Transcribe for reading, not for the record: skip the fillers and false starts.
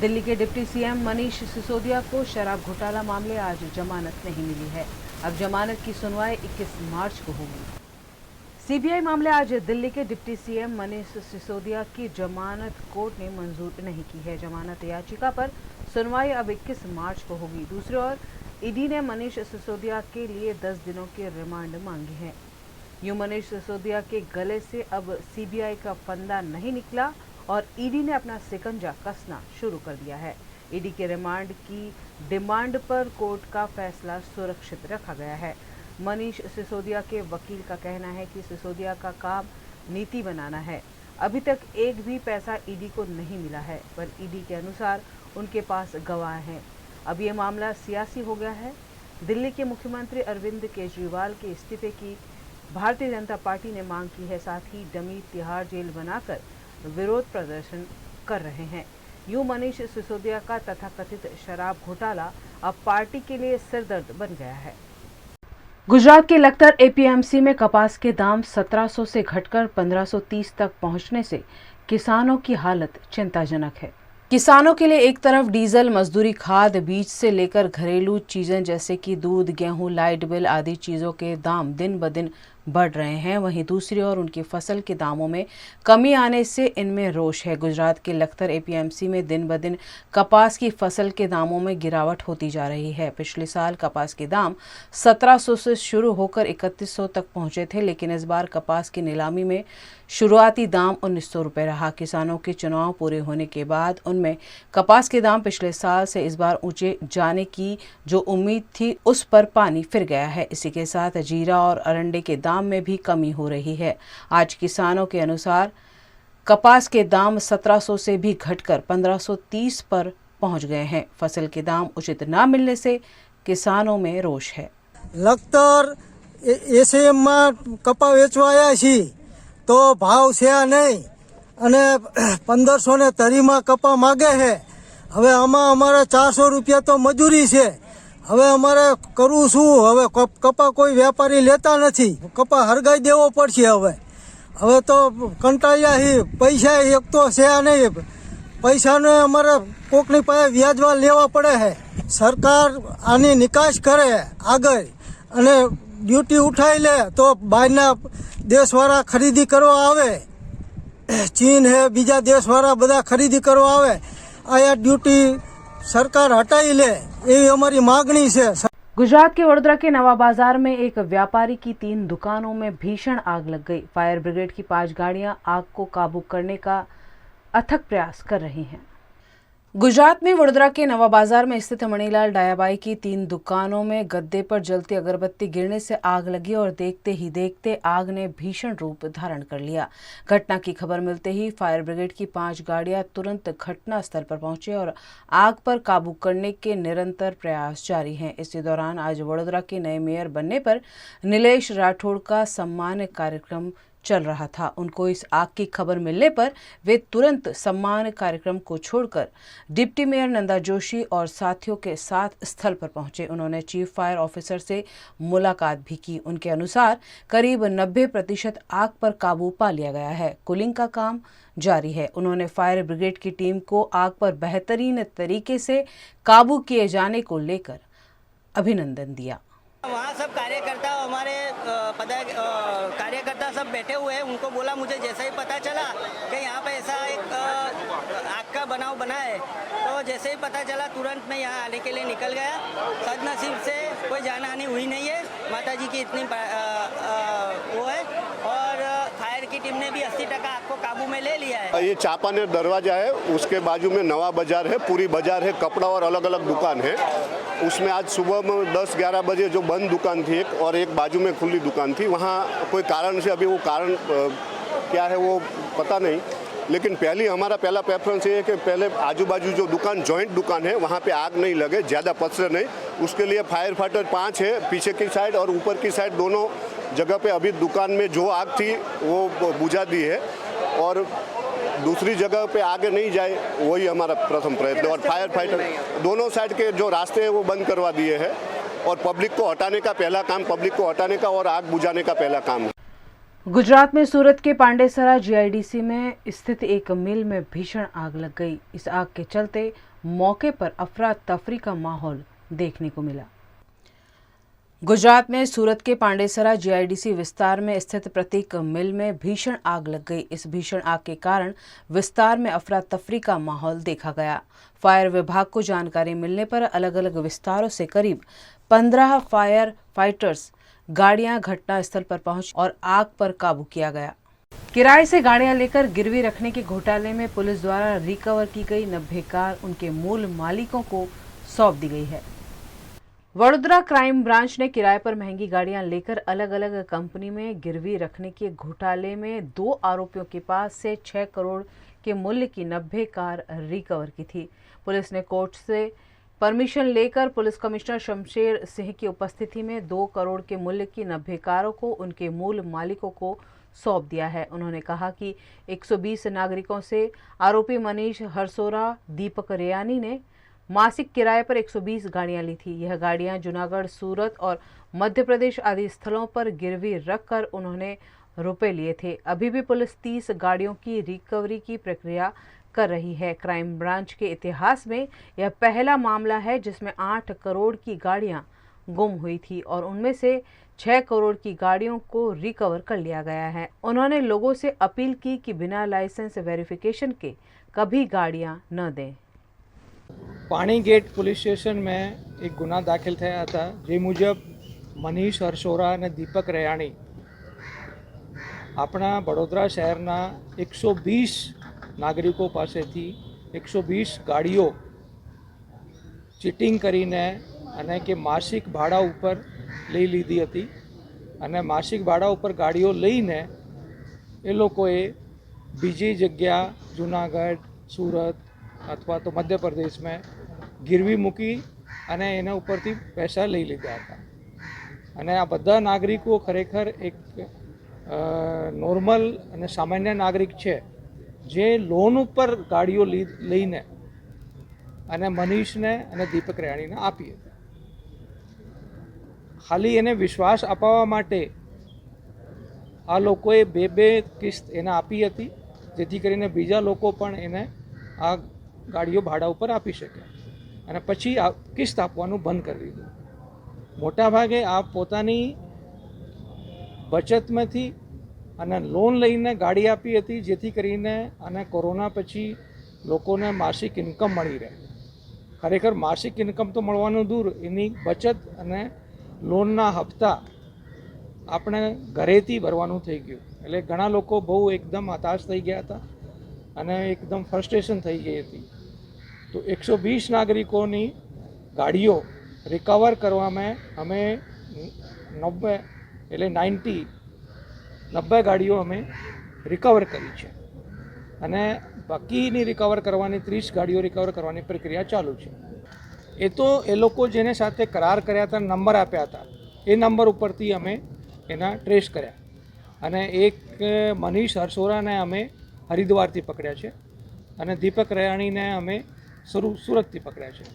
दिल्ली के deputy CM Manish Sisodia को शराब घोटाला मामले आज जमानत नहीं मिली है। अब जमानत की सुनवाई 21 मार्च को होगी। सीबीआई मामले आज दिल्ली के डिप्टी सीएम मनीष सिसोदिया की जमानत कोर्ट ने मंजूर नहीं की है। जमानत याचिका पर सुनवाई अब 21 मार्च को होगी। दूसरी ओर ईडी ने मनीष सिसोदिया के लिए 10 दिनों की रिमांड मांगी है। यूं मनीष सिसोदिया के गले से अब सीबीआई का फंदा नहीं निकला और ईडी ने अपना शिकंजा कसना शुरू कर दिया है। ईडी के रिमांड की डिमांड पर कोर्ट का फैसला सुरक्षित रखा गया है। मनीष सिसोदिया के वकील का कहना है कि सिसोदिया का काम नीति बनाना है। अभी तक एक भी पैसा ईडी को नहीं मिला है, पर ईडी के अनुसार उनके पास गवाह हैं। अब ये मामला सियासी हो गया है। दिल्ली के मुख्यमंत्री अरविंद केजरीवाल के इस्तीफे की भारतीय जनता पार्टी ने मांग की है। साथ ही डमी तिहाड़ जेल बनाकर विरोध प्रदर्शन कर रहे हैं। यूं मनीष सिसोदिया का तथाकथित शराब घोटाला अब पार्टी के लिए सिरदर्द बन गया है। गुजरात के लखतर एपीएमसी में कपास के दाम 1700 से घटकर 1530 तक पहुंचने से किसानों की हालत चिंताजनक है। किसानों के लिए एक तरफ डीजल, मजदूरी, खाद, बीज से लेकर घरेलू चीजें जैसे कि दूध, गेहूं, लाइट बिल आदि चीजों के दाम दिन ब दिन बढ़ रहे हैं। वहीं दूसरी ओर उनकी फसल के दामों में कमी आने से इनमें रोष है। गुजरात के लखतर एपीएमसी में दिन ब दिन कपास की फसल के दामों में गिरावट होती जा रही है। पिछले साल कपास के दाम 1700 से शुरू होकर 3100 तक पहुंचे थे, लेकिन इस बार कपास की नीलामी में शुरुआती दाम 1900 रुपये रहा। किसानों के चुनाव पूरे होने के बाद उनमें कपास के दाम पिछले साल से इस बार ऊंचे जाने की जो उम्मीद थी, उस पर पानी फिर गया है। इसी के साथ जीरा और अरंडे के दाम में भी कमी हो रही है। आज किसानों के अनुसार कपास के दाम 1700 से भी घटकर 1530 पर पहुंच गए हैं। फसल के दाम उचित न मिलने से किसानों में रोष है। लखतर एसएम में कपा वेचवाया छी तो भाव છે નહીં અને 1500 ને તરીમાં કપા માગે છે। હવે આમાં અમારે 400 રૂપિયા તો મજૂરી છે। હવે અમારે કરવું શું? હવે કપા કોઈ વેપારી લેતા નથી। કપા હરગાઈ દેવો પડશે। હવે તો કંટાળ્યા હી। પૈસા એક તો છે નહીં। પૈસાને અમારે કોકની પાસે વ્યાજવા લેવા પડે છે। સરકાર આની નિકાસ કરે આગળ અને ड्यूटी उठाई ले तो बहारना देशवाळा खरीदी करवा आवे। चीन है, बीजा देशवाळा बधा खरीदी करवा आवे। आया ड्यूटी सरकार हटाई ले, ये हमारी मांगनी है। गुजरात के वडोदरा के नवा बाजार में एक व्यापारी की 3 दुकानों में भीषण आग लग गई। फायर ब्रिगेड की 5 गाड़ियां आग को काबू करने का अथक प्रयास कर रही हैं। गुजरात में वडोदरा के नवा बाजार में स्थित मणिलाल डायाबाई की 3 दुकानों में गद्दे पर जलती अगरबत्ती गिरने से आग लगी और देखते ही देखते आग ने भीषण रूप धारण कर लिया। घटना की खबर मिलते ही फायर ब्रिगेड की 5 गाड़ियां तुरंत घटना स्थल पर पहुंचे और आग पर काबू करने के निरंतर प्रयास जारी हैं। इसी दौरान आज वडोदरा के नए मेयर बनने पर नीलेश राठौड़ का सम्मान कार्यक्रम चल रहा था। उनको इस आग की खबर मिलने पर वे तुरंत सम्मान कार्यक्रम को छोड़कर डिप्टी मेयर नंदा जोशी और साथियों के साथ स्थल पर पहुंचे। उन्होंने चीफ फायर ऑफिसर से मुलाकात भी की। उनके अनुसार करीब 90% आग पर काबू पा लिया गया है। कूलिंग का काम जारी है। उन्होंने फायर ब्रिगेड की टीम को आग पर बेहतरीन तरीके से काबू किए जाने को लेकर अभिनंदन दिया। वहाँ सब कार्यकर्ता हमारे कार्यकर्ता सब बैठे हुए हैं। उनको बोला, मुझे जैसा ही पता चला कि यहाँ पे ऐसा एक आग का बनाव बना है, तो जैसे ही पता चला तुरंत मैं यहाँ आने के लिए निकल गया। सदनसीब से कोई जान हानि हुई नहीं है। माता जी की इतनी वो है और फायर की टीम ने भी 80% आग को काबू में ले लिया है। ये चापानेर दरवाजा है, उसके बाजू में नवा बाजार है, पूरी बाजार है, कपड़ा और अलग अलग दुकान है। उसमें आज सुबह में 10-11 बजे जो बंद दुकान थी एक और एक बाजू में खुली दुकान थी, वहाँ कोई कारण से, अभी वो कारण क्या है वो पता नहीं, लेकिन हमारा पहला प्रेफरेंस ये है कि पहले आजू बाजू जो दुकान जॉइंट दुकान है वहाँ पे आग नहीं लगे, ज़्यादा पसरे नहीं। उसके लिए फायर फाइटर 5 है, पीछे की साइड और ऊपर की साइड दोनों जगह पे अभी दुकान में जो आग थी वो बुझा दी है और दूसरी जगह पे आगे नहीं जाए, वही हमारा प्रथम प्रयत्न। और फायर फाइटर दोनों साइड के जो रास्ते हैं वो बंद करवा दिए हैं और पब्लिक को हटाने का पहला काम, पब्लिक को हटाने का और आग बुझाने का पहला काम है। गुजरात में सूरत के पांडेसरा जीआईडीसी में स्थित एक मिल में भीषण आग लग गई। इस आग के चलते मौके पर अफरा तफरी का माहौल देखने को मिला। गुजरात में सूरत के पांडेसरा जीआईडीसी विस्तार में स्थित प्रतीक मिल में भीषण आग लग गई। इस भीषण आग के कारण विस्तार में अफरा तफरी का माहौल देखा गया। फायर विभाग को जानकारी मिलने पर अलग अलग विस्तारों से करीब 15 फायर फाइटर्स गाड़ियां घटनास्थल पर पहुंच और आग पर काबू किया गया। किराए से गाड़ियां लेकर गिरवी रखने के घोटाले में पुलिस द्वारा रिकवर की गई 90 कार उनके मूल मालिकों को सौंप दी गई है। वडोदरा क्राइम ब्रांच ने किराए पर महंगी गाड़ियां लेकर अलग अलग कंपनी में गिरवी रखने के घोटाले में 2 आरोपियों के पास से 6 करोड़ के मूल्य की 90 कार रिकवर की थी। पुलिस ने कोर्ट से परमिशन लेकर पुलिस कमिश्नर शमशेर सिंह की उपस्थिति में 2 करोड़ के मूल्य की 90 कारों को उनके मूल मालिकों को सौंप दिया है। उन्होंने कहा कि 120 नागरिकों से आरोपी मनीष हरसोरा, दीपक रेयानी ने मासिक किराए पर 120 गाड़ियां ली थी। यह गाड़ियां जूनागढ़, सूरत और मध्य प्रदेश आदि स्थलों पर गिरवी रखकर उन्होंने रुपए लिए थे। अभी भी पुलिस 30 गाड़ियों की रिकवरी की प्रक्रिया कर रही है। क्राइम ब्रांच के इतिहास में यह पहला मामला है जिसमें 8 करोड़ की गाड़ियां गुम हुई थी और उनमें से 6 करोड़ की गाड़ियों को रिकवर कर लिया गया है। उन्होंने लोगों से अपील की कि बिना लाइसेंस वेरिफिकेशन के कभी गाड़ियां न दें। पाणी गेट પોલીસ સ્ટેશન में एक गुना दाखिल થયા હતા જે મુજબ મનીષ હરસોરા અને દીપક રેયાણી આપણા વડોદરા શહેરના 120 નાગરિકો પાસેથી 120 ગાડીઓ ચીટિંગ કરીને અને કે માસિક ભાડા ઉપર લઈ લીધી હતી અને માસિક ભાડા ઉપર ગાડીઓ લઈને એ લોકોએ બીજી જગ્યા જૂનાગઢ, सूरत अथवा तो मध्य प्रदेश में गिरवी मूकी अने एना उपरथी पैसा लई लीधा हता अने आ बधा नागरिको खरेखर एक नॉर्मल अने सामान्य नागरिक छे जे लोन पर गाड़ीओ लईने अने मनीषने अने दीपक रेयाणीने आपी हती। खाली एने विश्वास अपावा माटे आ लोकोए बे किस्त एने आपी हती जेथी करीने बीजा लोको पण एने आ गाड़ियों भाड़ा पर आपी शके अने पछी किस्त आपवानुं बंद कर दीधुं। मोटा भागे आ पोतानी बचतमांथी अने लोन लईने गाड़ी आपी हती जेथी करीने अने कोरोना पछी लोकोने मासिक इनकम मळी रहे। खरेखर मासिक इनकम तो मळवानुं दूर, एनी बचत अने लोनना हप्ता आपणे घरेथी भरवानुं थई गयुं એટલે ઘણા લોકો બહુ એકદમ હતાશ થઈ ગયા હતા અને એકદમ ફ્રસ્ટ્રેશન થઈ ગઈ હતી। તો 120 નાગરિકોની ગાડીઓ રિકવર કરવામાં અમે 90 એટલે 90 ગાડીઓ અમે રિકવર કરી છે અને બાકીની રિકવર કરવાની 30 ગાડીઓ રિકવર કરવાની પ્રક્રિયા ચાલુ છે। એ તો એ લોકો જેને સાથે કરાર કર્યા હતા, નંબર આપ્યા હતા, એ નંબર ઉપરથી અમે એના ટ્રેસ કર્યા અને એક મનીષ હરસોરાને અમે હરિદ્વારથી પકડ્યા છે અને દીપક રેયાણીને અમે सूरत थी पकड़ा है।